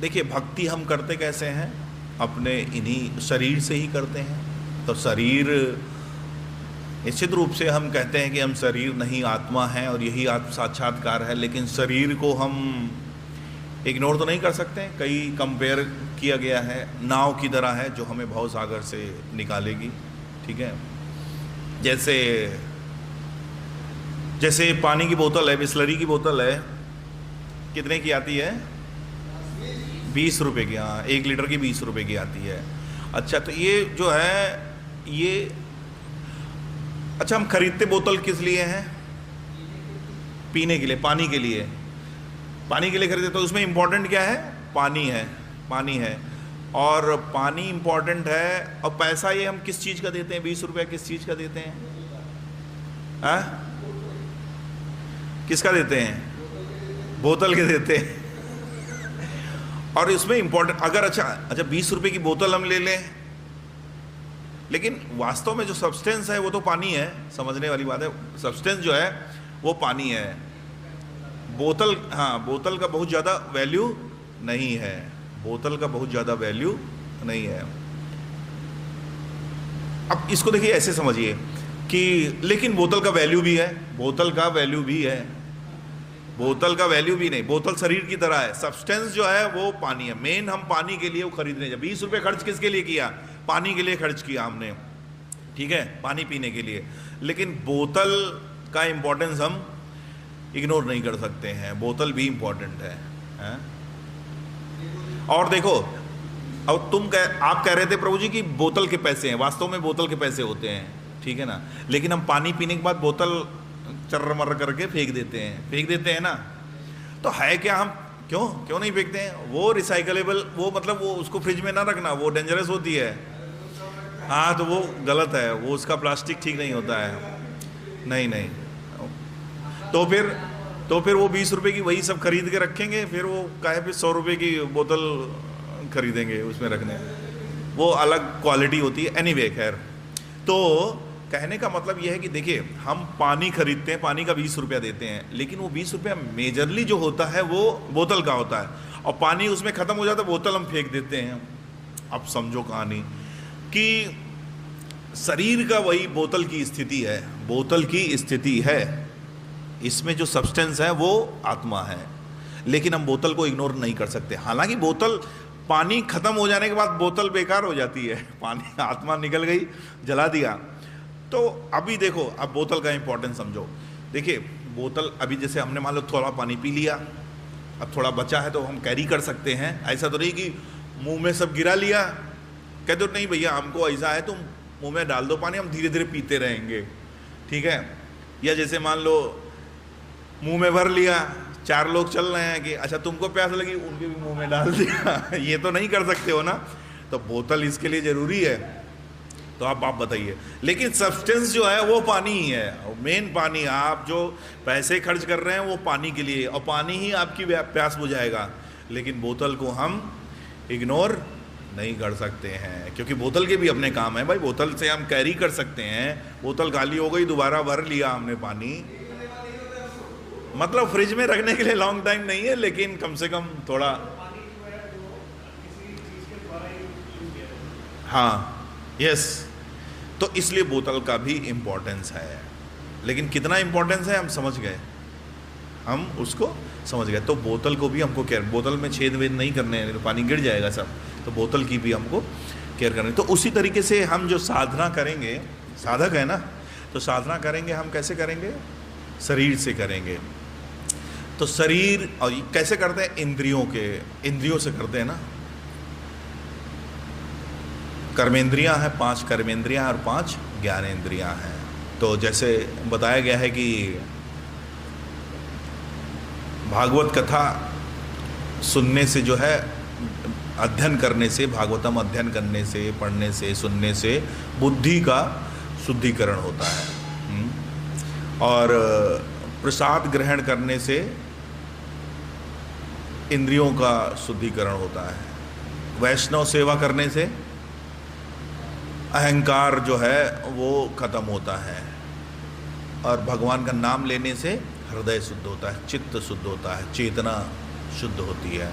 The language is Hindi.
देखिए, भक्ति हम करते कैसे हैं? अपने इन्हीं शरीर से ही करते हैं। तो शरीर, निश्चित रूप से हम कहते हैं कि हम शरीर नहीं आत्मा हैं और यही आत्म साक्षात्कार है, लेकिन शरीर को हम इग्नोर तो नहीं कर सकते। कई कंपेयर किया गया है, नाव की तरह है जो हमें भव सागर से निकालेगी। ठीक है, जैसे जैसे पानी की बोतल है, बिस्लरी की बोतल है, कितने की आती है? 20 रुपये की। हाँ, 1 लीटर की 20 रुपये की आती है। अच्छा, तो ये जो है ये, अच्छा, हम खरीदते बोतल किस लिए हैं? पीने के लिए, पानी के लिए। पानी के लिए खरीदते, तो उसमें इंपॉर्टेंट क्या है? पानी है, पानी है। और पानी इंपॉर्टेंट है। और पैसा ये हम किस चीज़ का देते हैं? 20 रुपया किस चीज़ का देते हैं? हाँ, किसका देते हैं? बोतल के देते हैं। और इसमें इंपॉर्टेंट, अगर अच्छा 20 रुपए की बोतल हम ले लें, लेकिन वास्तव में जो सब्सटेंस है वो तो पानी है। समझने वाली बात है, सब्सटेंस जो है वो पानी है। बोतल, हाँ, बोतल का बहुत ज़्यादा वैल्यू नहीं है, बोतल का बहुत ज़्यादा वैल्यू नहीं है। अब इसको देखिए, ऐसे समझिए कि लेकिन बोतल का वैल्यू भी है, बोतल का वैल्यू भी है, बोतल का वैल्यू भी नहीं। बोतल शरीर की तरह है, सब्सटेंस जो है वो पानी है। मेन हम पानी के लिए वो खरीदने जाए। 20 रुपये खर्च किसके लिए किया? पानी के लिए खर्च किया हमने, ठीक है, पानी पीने के लिए। लेकिन बोतल का इंपॉर्टेंस हम इग्नोर नहीं कर सकते हैं, बोतल भी इंपॉर्टेंट है? और देखो, अब आप कह रहे थे प्रभु जी कि बोतल के पैसे हैं, वास्तव में बोतल के पैसे होते हैं, ठीक है ना। लेकिन हम पानी पीने के बाद बोतल चर्र मर्र करके फेंक देते हैं ना। तो है क्या, हम क्यों नहीं फेंकते हैं? वो रिसाइकलेबल, वो मतलब वो उसको फ्रिज में ना रखना, वो डेंजरस होती है। हाँ, तो वो गलत है, वो उसका प्लास्टिक ठीक नहीं होता है। नहीं, तो फिर वो 20 रुपए की वही सब खरीद के रखेंगे, फिर वो काहे पे 100 रुपए की बोतल खरीदेंगे उसमें रखने, वो अलग क्वालिटी होती है। एनीवे, खैर, तो कहने का मतलब यह है कि देखिए, हम पानी खरीदते हैं, पानी का 20 रुपया देते हैं, लेकिन वो 20 रुपया मेजरली जो होता है वो बोतल का होता है। और पानी उसमें ख़त्म हो जाता है, बोतल हम फेंक देते हैं। अब समझो कहानी कि शरीर का वही बोतल की स्थिति है, बोतल की स्थिति है। इसमें जो सब्सटेंस है वो आत्मा है, लेकिन हम बोतल को इग्नोर नहीं कर सकते। हालांकि बोतल, पानी खत्म हो जाने के बाद बोतल बेकार हो जाती है, पानी, आत्मा निकल गई, जला दिया। तो अभी देखो, अब बोतल का इंपॉर्टेंस समझो। देखिए, बोतल, अभी जैसे हमने मान लो थोड़ा पानी पी लिया, अब थोड़ा बचा है तो हम कैरी कर सकते हैं। ऐसा तो नहीं कि मुंह में सब गिरा लिया। कह दो नहीं भैया, हमको ऐसा है, तुम मुंह में डाल दो पानी, हम धीरे धीरे पीते रहेंगे, ठीक है। या जैसे मान लो मुंह में भर लिया, 4 लोग चल रहे हैं कि अच्छा तुमको प्यास लगी, उनके भी मुंह में डाल दिया। ये तो नहीं कर सकते हो ना। तो बोतल इसके लिए ज़रूरी है। तो आप बताइए, लेकिन सब्सटेंस जो है वो पानी ही है, मेन पानी। आप जो पैसे खर्च कर रहे हैं वो पानी के लिए, और पानी ही आपकी प्यास बुझाएगा। लेकिन बोतल को हम इग्नोर नहीं कर सकते हैं, क्योंकि बोतल के भी अपने काम है भाई। बोतल से हम कैरी कर सकते हैं, बोतल खाली हो गई, दोबारा भर लिया हमने पानी। मतलब फ्रिज में रखने के लिए लॉन्ग टाइम नहीं है, लेकिन कम से कम थोड़ा, हाँ, यस। तो इसलिए बोतल का भी इम्पोर्टेंस है। लेकिन कितना इम्पोर्टेंस है हम समझ गए, हम उसको समझ गए। तो बोतल को भी हमको केयर, बोतल में छेद वेद नहीं करने हैं, पानी गिर जाएगा सब। तो बोतल की भी हमको केयर करनी। तो उसी तरीके से हम जो साधना करेंगे, साधक है ना, तो साधना करेंगे हम कैसे करेंगे? शरीर से करेंगे। तो शरीर, और कैसे करते हैं? इंद्रियों से करते हैं ना। कर्मेंद्रियां हैं, 5 कर्मेंद्रियां और 5 ज्ञानेंद्रियां हैं। तो जैसे बताया गया है कि भागवत कथा सुनने से जो है, अध्ययन करने से, भागवतम अध्ययन करने से, पढ़ने से, सुनने से बुद्धि का शुद्धिकरण होता है। और प्रसाद ग्रहण करने से इंद्रियों का शुद्धिकरण होता है। वैष्णव सेवा करने से अहंकार जो है वो खत्म होता है। और भगवान का नाम लेने से हृदय शुद्ध होता है, चित्त शुद्ध होता है, चेतना शुद्ध होती है।